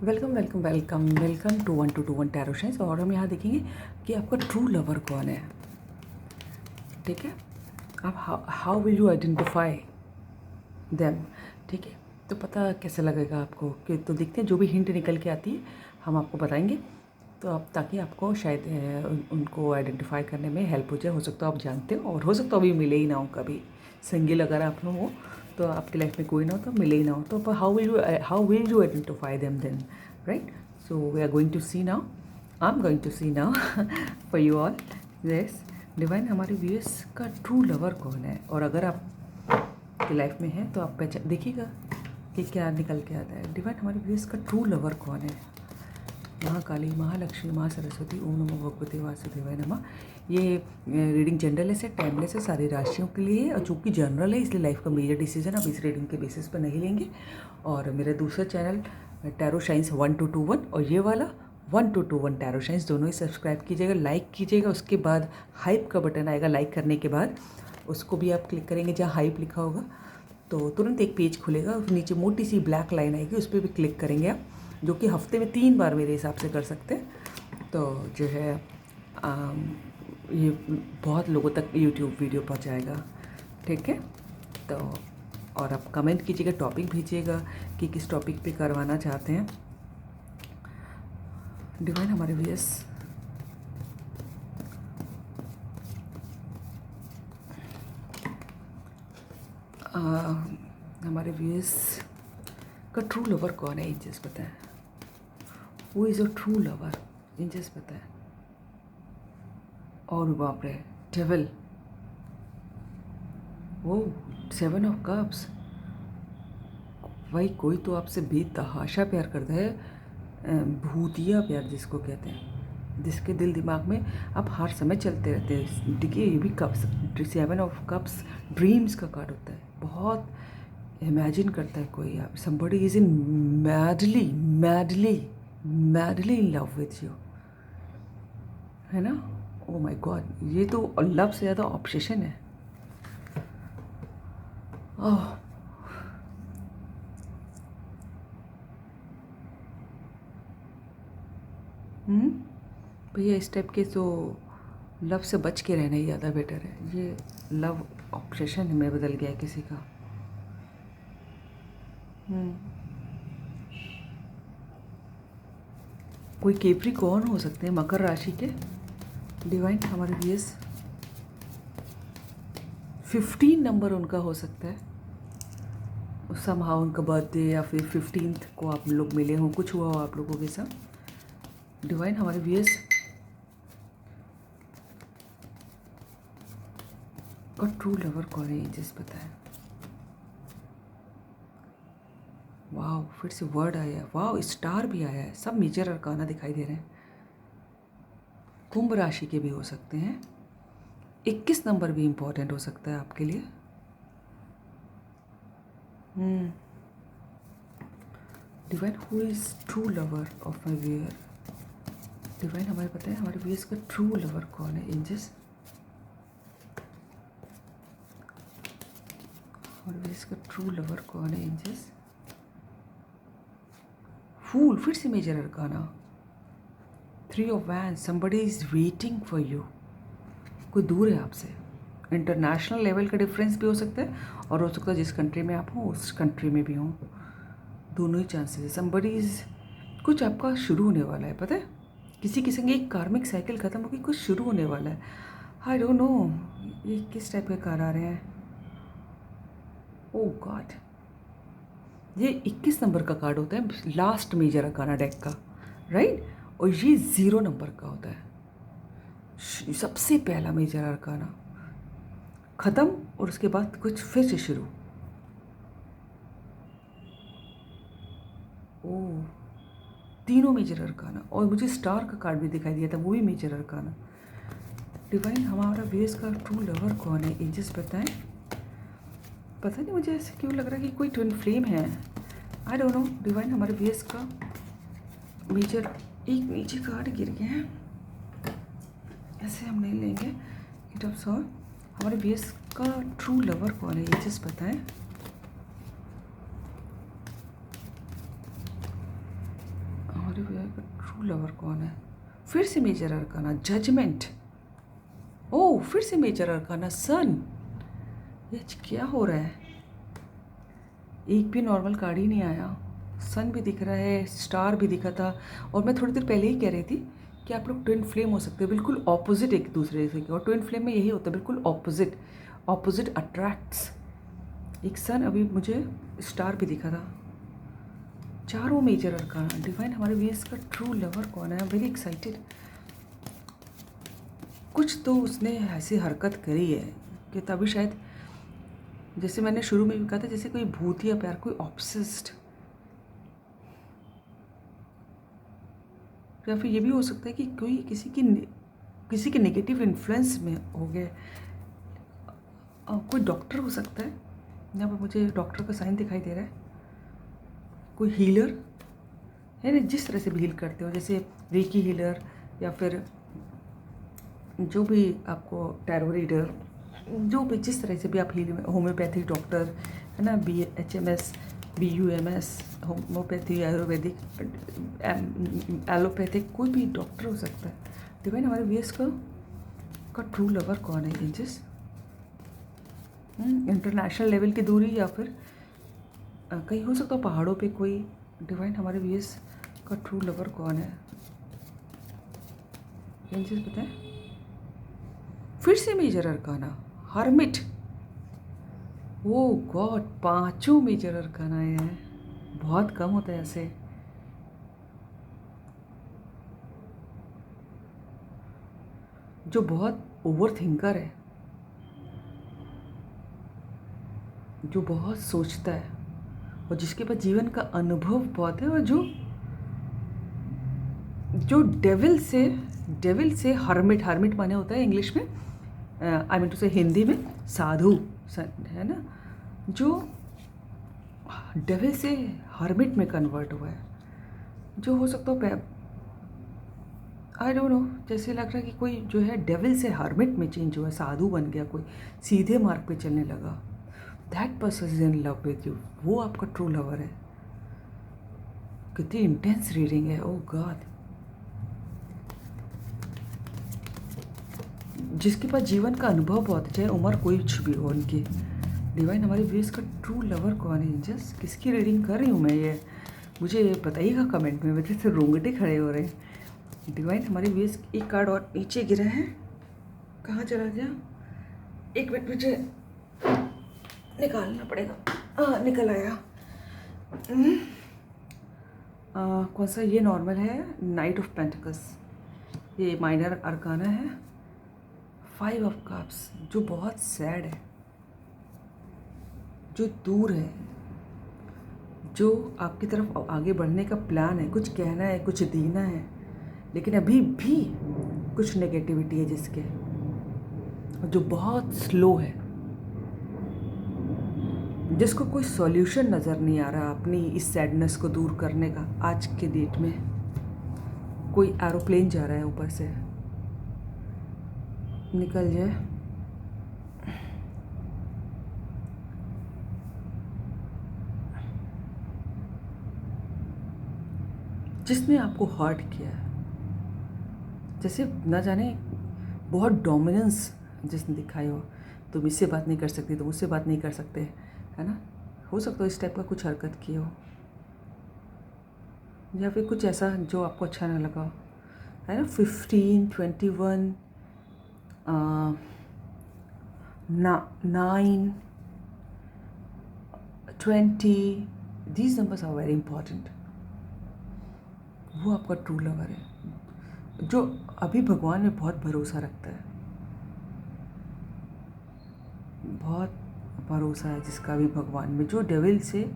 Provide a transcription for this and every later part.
Welcome welcome welcome welcome to 1221 tarot science. और हम यहाँ देखेंगे कि आपका ट्रू लवर कौन है। ठीक है, आप how will you identify them. ठीक है, तो पता कैसे लगेगा आपको कि तो देखते हैं जो भी हिंट निकल के आती है हम आपको बताएंगे, तो आप ताकि आपको शायद उनको आइडेंटिफाई करने में हेल्प हो जाए। हो सकता है आप जानते हो और हो सकता है अभी मिले ही ना हो कभी। सिंगल अगर आप लोग हो तो आपकी लाइफ में कोई ना हो तो मिले ही ना हो, तो how will you identify them then, right? So we are going to see now, I am going to see now for you all. Yes divine, हमारे व्यूअर्स का ट्रू लवर कौन है? और अगर आप की लाइफ में है तो आप पहचान देखिएगा कि क्या निकल के आता है। डिवाइन, हमारे व्यूअर्स का ट्रू लवर कौन है? महाकाली, महालक्ष्मी, माँ सरस्वती, ओम नमो भगवते वासुदेवाय नमः। ये रीडिंग जनरल है, टाइमलेस है, सारी राशियों के लिए, और चूँकि जनरल है इसलिए लाइफ का मेजर डिसीजन आप इस रीडिंग के बेसिस पर नहीं लेंगे। और मेरा दूसरा चैनल टैरो साइंस 1221 और ये वाला 1221 टैरो साइंस, दोनों ही सब्सक्राइब कीजिएगा, लाइक कीजिएगा। उसके बाद हाइप का बटन आएगा, लाइक करने के बाद उसको भी आप क्लिक करेंगे जहाँ हाइप लिखा होगा तो तुरंत एक पेज खुलेगा, उस नीचे मोटी सी ब्लैक लाइन आएगी, उस पर भी क्लिक करेंगे आप, जो कि हफ्ते में 3 बार मेरे हिसाब से कर सकते हैं। तो जो है ये बहुत लोगों तक यूट्यूब वीडियो पहुंचाएगा। ठीक है, तो और आप कमेंट कीजिएगा, टॉपिक भेजिएगा कि किस टॉपिक पे करवाना चाहते हैं। डिवाइन, हमारे व्यूअर्स हमारे व्यूअर्स का ट्रू लवर कौन है? एंजल्स बताएं। Who is a true lover? Angels बताएं। और बाप रे, डेविल, वो 7 ऑफ कप्स। भाई कोई तो आपसे बेतहाशा प्यार करता है, भूतिया प्यार जिसको कहते हैं, जिसके दिल दिमाग में आप हर समय चलते रहते हैं। देखिए ये भी कप्स, 7 ऑफ कप्स ड्रीम्स का कार्ड होता है। बहुत इमेजिन करता है कोई, आप somebody is in madly madly madly in love with you, है ना? ओ माय गॉड, ये तो लव से ज़्यादा ऑब्सेशन है। ओह, भैया इस टाइप के तो लव से बच के रहना ही ज़्यादा बेटर है। ये लव ऑब्सेशन में बदल गया है किसी का। कोई केपरी कौन हो सकते हैं मकर राशि के? डिवाइन, हमारे व्यूअर्स 15 नंबर उनका हो सकता है। समहाउ उनका बर्थडे या फिर 15th को आप लोग मिले हों, कुछ हुआ हो आप लोगों के साथ। डिवाइन, हमारे व्यूअर्स का ट्रू लवर कौन है? जिस पता है। वाह, फिर से वर्ड आया, वाह स्टार भी आया है। सब मेजर अरकाना दिखाई दे रहे हैं। कुंभ राशि के भी हो सकते हैं। 21 नंबर भी इम्पोर्टेंट हो सकता है आपके लिए। Divine, who is true lover of my viewer? Divine, हमारे पता है हमारे व्यूअर्स का ट्रू लवर कौन है? एंजल्स, हमारे व्यूअर्स का ट्रू लवर कौन है? एंजल्स, फूल, फिर से major arcana, 3 of wands, somebody is waiting for you. कोई दूर है आपसे, इंटरनेशनल लेवल का डिफरेंस भी हो सकता है और हो सकता है जिस कंट्री में आप हो उस कंट्री में भी हो, दोनों ही चांसेस है। समबडी इज, कुछ आपका शुरू होने वाला है, पता है? किसी के संग एक कार्मिक साइकिल खत्म होगी, कुछ शुरू होने वाला है। आई डोंट नो ये किस टाइप के कार आ रहे हैं। ओह गॉड, ये 21 नंबर का कार्ड होता है, लास्ट मेजर अरकाना डेक का, राइट? और ये 0 नंबर का होता है, सबसे पहला मेजर अरकाना ख़त्म और उसके बाद कुछ फिर से शुरू। ओह, तीनों मेजर अरकाना, और मुझे स्टार का कार्ड भी दिखाई दिया था, वो भी मेजर अरकाना। डिवाइन, हमारा व्यूअर्स का ट्रू लवर कौन है? एंजल्स बताएं। पता नहीं मुझे ऐसे क्यों लग रहा है कि कोई ट्विन फ्लेम है, आई डोंट नो। डिवाइन, हमारे व्यूअर्स का मेजर, एक नीचे कार्ड गिर गया है, ऐसे हम नहीं लेंगे। इट ऑफ सॉ, हमारे व्यूअर्स का ट्रू लवर कौन है? एंजल्स बताएं। आपका ट्रू लवर कौन है? फिर से मेजर अरकाना जजमेंट। ओह, फिर से मेजर अरकाना सन। ये क्या हो रहा है? एक भी नॉर्मल कार्ड ही नहीं आया। सन भी दिख रहा है, स्टार भी दिखा था, और मैं थोड़ी देर पहले ही कह रही थी कि आप लोग ट्विन फ्लेम हो सकते हो, बिल्कुल ऑपोजिट एक दूसरे से। और ट्विन फ्लेम में यही होता है, बिल्कुल ऑपोजिट। Opposite attracts. एक सन, अभी मुझे स्टार भी दिखा था। चारों मेजर अरकाना। डिवाइन, हमारे व्यूअर्स का ट्रू लवर कौन है? I am very excited. कुछ तो उसने ऐसी हरकत करी है कि तभी शायद, जैसे मैंने शुरू में भी कहा था, जैसे कोई भूत या प्यार, कोई ऑब्सेस्ड। या फिर ये भी हो सकता है कि कोई किसी के नेगेटिव इन्फ्लुएंस में हो गए। कोई डॉक्टर हो सकता है, यहाँ पर मुझे डॉक्टर का साइन दिखाई दे रहा है। कोई हीलर है ना, जिस तरह से भी हील करते हो, जैसे रेकी हीलर, या फिर जो भी आपको टैरो रीडर, जो भी जिस तरह से भी आप हील, होम्योपैथिक डॉक्टर है ना, BHMS BUMS, homeopathy, Ayurvedic, allopathic, कोई भी डॉक्टर हो सकता है। डिवाइन, हमारे VS का ट्रू लवर कौन है? एंजल्स, इंटरनेशनल लेवल की दूरी, या फिर कहीं हो सकता है पहाड़ों पे कोई। डिवाइन, हमारे VS का ट्रू लवर कौन है? एंजल्स बताएं। फिर से मेजर अरकाना हर्मिट। ओ गॉड, 5 मेजर अरकाना आए हैं। बहुत कम होता है ऐसे। जो बहुत ओवर थिंकर है, जो बहुत सोचता है, और जिसके पास जीवन का अनुभव बहुत है, और जो डेविल से हर्मिट माने होता है इंग्लिश में, आई मीन टू से हिंदी में साधु है ना, जो डेविल से हर्मिट में कन्वर्ट हुआ है। जो हो सकता है, आई डोंट नो, जैसे लग रहा है कि कोई जो है डेविल से हर्मिट में चेंज हुआ, साधु बन गया, कोई सीधे मार्ग पे चलने लगा। That person is in love with you. वो आपका ट्रू लवर है। कितनी इंटेंस रीडिंग है, ओह गॉड। जिसके पास जीवन का अनुभव बहुत है, चाहे उम्र कोई कुछ भी हो उनकी। डिवाइन, हमारे व्यूअर्स का ट्रू लवर कौन है? एंजल्स, किसकी रीडिंग कर रही हूँ मैं ये? मुझे बताइएगा कमेंट में, वजह से रोंगटे खड़े हो रहे हैं। डिवाइन, हमारे व्यूअर्स, एक कार्ड और नीचे गिरा है, कहाँ चला गया? एक मिनट, मुझे निकालना पड़ेगा। निकल आया। कौन सा? ये नॉर्मल है, नाइट ऑफ पेंटिकल्स। ये माइनर अरकाना है। 5 ऑफ कप्स, जो बहुत सैड है, जो दूर है, जो आपकी तरफ आगे बढ़ने का प्लान है, कुछ कहना है, कुछ देना है, लेकिन अभी भी कुछ नेगेटिविटी है जिसके, जो बहुत स्लो है, जिसको कोई सॉल्यूशन नज़र नहीं आ रहा अपनी इस सैडनेस को दूर करने का। आज के डेट में कोई एरोप्लेन जा रहा है ऊपर से, निकल जाए। जिसने आपको हर्ट किया है, जैसे ना जाने बहुत डोमिनेंस जिसने दिखाई हो, तुम इससे बात नहीं कर सकती, तुम उससे बात नहीं कर सकते, है ना। हो सकता है इस टाइप का कुछ हरकत की हो, या फिर कुछ ऐसा जो आपको अच्छा ना लगा, है ना। 15, 21, 9, 20, these numbers are very important. वो आपका ट्रू लवर है, जो अभी भगवान में बहुत भरोसा रखता है, बहुत भरोसा है जिसका भी भगवान में, जो डेविल से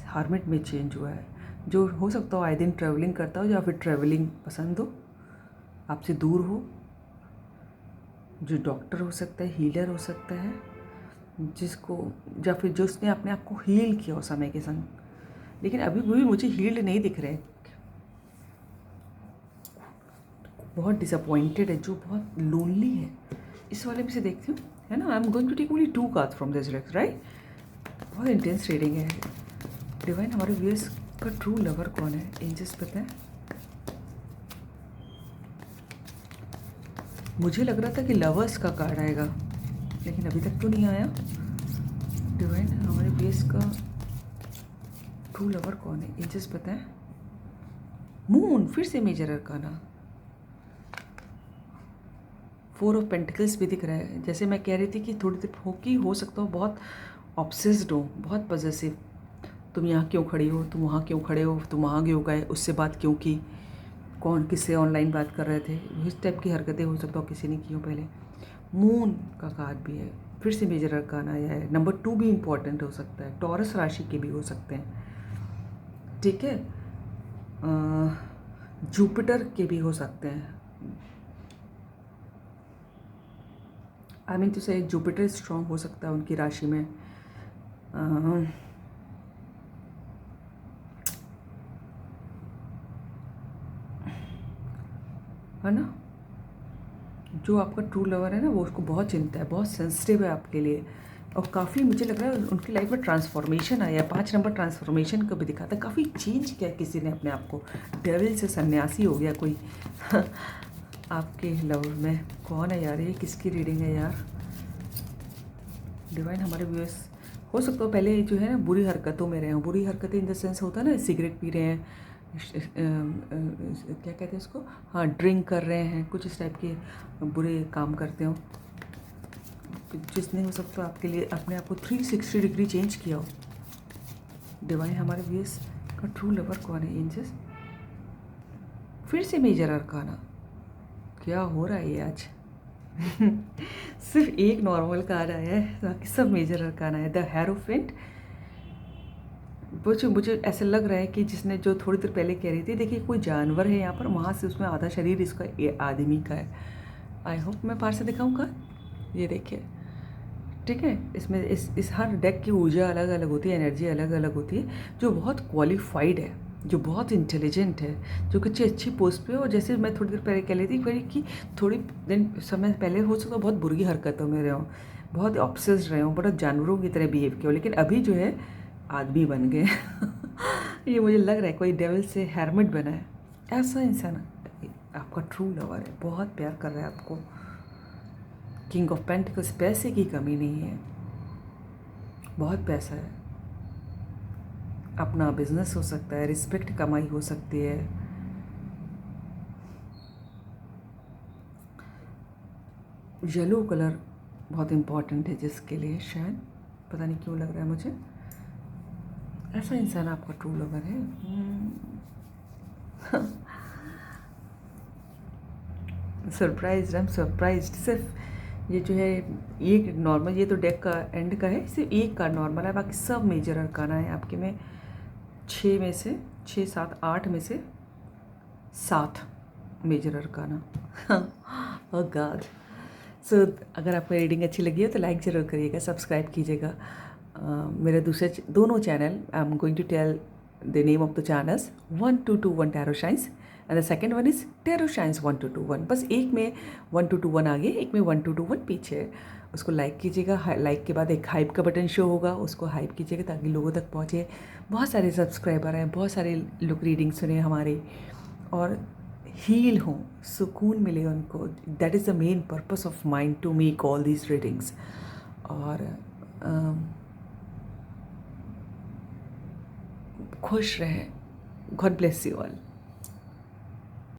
हार्मिट में चेंज हुआ है, जो हो सकता हो आए दिन ट्रैवलिंग करता हो, या फिर ट्रैवलिंग पसंद हो, आपसे दूर हो, जो डॉक्टर हो सकता है, हीलर हो सकता है, जिसको, या फिर जो उसने अपने आप को हील किया हो समय के संग, लेकिन अभी भी मुझे हील्ड नहीं दिख रहे, बहुत डिसअपॉइंटेड है, जो बहुत लोनली है। इस वाले में से देखती हूँ, है ना। I am going to take only 2 cards from this deck, right. बहुत इंटेंस रीडिंग है। डिवाइन, हमारे व्यूअर्स का ट्रू लवर कौन है? एंजल्स पता है। मुझे लग रहा था कि लवर्स का कार्ड आएगा, लेकिन अभी तक तो नहीं आया। डिवाइन हमारे बेस का ट्रू लवर कौन है, एजेस बताएं। मून, फिर से मेजर अरकाना। 4 ऑफ पेंटिकल्स भी दिख रहा है। जैसे मैं कह रही थी कि थोड़ी देर हो सकता हो बहुत ऑब्सेस्ड हो, बहुत पॉजेसिव। तुम यहाँ क्यों खड़ी हो, तुम वहाँ क्यों खड़े हो, तुम वहाँ क्यों गए, उससे बात क्यों की, कौन किससे ऑनलाइन बात कर रहे थे, इस टाइप की हरकतें हो सकता हो किसी ने की हो पहले। मून का कार्ड भी है, फिर से मेजर अरकाना आया है। नंबर 2 भी इम्पॉर्टेंट हो सकता है, टॉरस राशि के भी हो सकते हैं, ठीक है। जुपिटर के भी हो सकते हैं। आई मीन टू से जुपिटर स्ट्रॉन्ग हो सकता है उनकी राशि में। है ना, जो आपका ट्रू लवर है ना, वो उसको बहुत चिंता है, बहुत सेंसिटिव है आपके लिए। और काफ़ी मुझे लग रहा है उनकी लाइफ में ट्रांसफॉर्मेशन आया है। 5 नंबर ट्रांसफॉर्मेशन को भी दिखाता है, काफ़ी चेंज किया किसी ने अपने आप को। डेविल से सन्यासी हो गया कोई। आपके लव में कौन है यार, ये किसकी रीडिंग है यार। डिवाइन हमारे व्यूअर्स हो सकता हो पहले जो है ना बुरी हरकतों में रहे हो। बुरी हरकतें इन द सेंस होता है ना, सिगरेट पी रहे हैं, क्या कहते हैं उसको, हाँ ड्रिंक कर रहे हैं, कुछ इस टाइप के बुरे काम करते हो, जिसने हो सकता है आपके लिए अपने आप को 360 डिग्री चेंज किया हो। डिवाइन हमारे व्यूअर्स का ट्रू लवर कौन है, एंजल्स। फिर से मेजर अरकाना, क्या हो रहा है ये आज। सिर्फ एक नॉर्मल कार्ड आया है, बाकी सब मेजर अरकाना है। The hierophant. मुझे ऐसा लग रहा है कि जिसने जो थोड़ी देर पहले कह रही थी, देखिए कोई जानवर है यहाँ पर, वहाँ से उसमें आधा शरीर इसका आदमी का है। आई होप मैं पार से दिखाऊँ का, ये देखिए, ठीक है। इसमें इस हर डेक की ऊर्जा अलग अलग होती है, एनर्जी अलग अलग होती है। जो बहुत क्वालिफाइड है, जो बहुत इंटेलिजेंट है, जो कुछ अच्छी पोस्ट पे हो। और जैसे मैं थोड़ी देर पहले कह रही थी कि थोड़ी दिन समय पहले हो सकता बहुत बुरी हरकतों में रहे हो, बहुत ऑब्सेस्ड रहे हो, बहुत जानवरों की तरह बिहेव किया हो, लेकिन अभी जो है आदमी बन गए। ये मुझे लग रहा है कोई डेविल से हेरमिट बना है, ऐसा इंसान आपका ट्रू लवर है, बहुत प्यार कर रहा है आपको। किंग ऑफ पेंटिकल्स, पैसे की कमी नहीं है, बहुत पैसा है। अपना बिजनेस हो सकता है, रिस्पेक्ट कमाई हो सकती है। येलो कलर बहुत इम्पॉर्टेंट है जिसके लिए, शायद पता नहीं क्यों लग रहा है मुझे ऐसा इंसान आपका ट्रू लवर है। Surprise, I am surprise. सिर्फ ये जो है एक नॉर्मल, ये तो डेक का एंड का है, सिर्फ एक का नॉर्मल है, बाकी सब मेजर अरकाना है आपके में। 6 में से 6 7 8 में से 7 मेजर अरकाना। ओह गॉड। सो अगर आपको रीडिंग अच्छी लगी है तो लाइक ज़रूर करिएगा, सब्सक्राइब कीजिएगा। मेरे दूसरे दोनों channel, I am going to tell the name of the channels. 1221 tarot shines and the second one is tarot shines 1221। बस एक में 1221 आगे, एक में 1221 पीछे। उसको लाइक कीजिएगा। लाइक के बाद एक हाइप का बटन शो होगा, उसको हाइप कीजिएगा ताकि लोगों तक पहुँचे। बहुत सारे सब्सक्राइबर हैं, बहुत सारे लोग रीडिंग सुने हमारे और हील हों, सुकून मिले उनको। That is the main purpose of mind to make all these readings. और खुश रहें। God bless you all.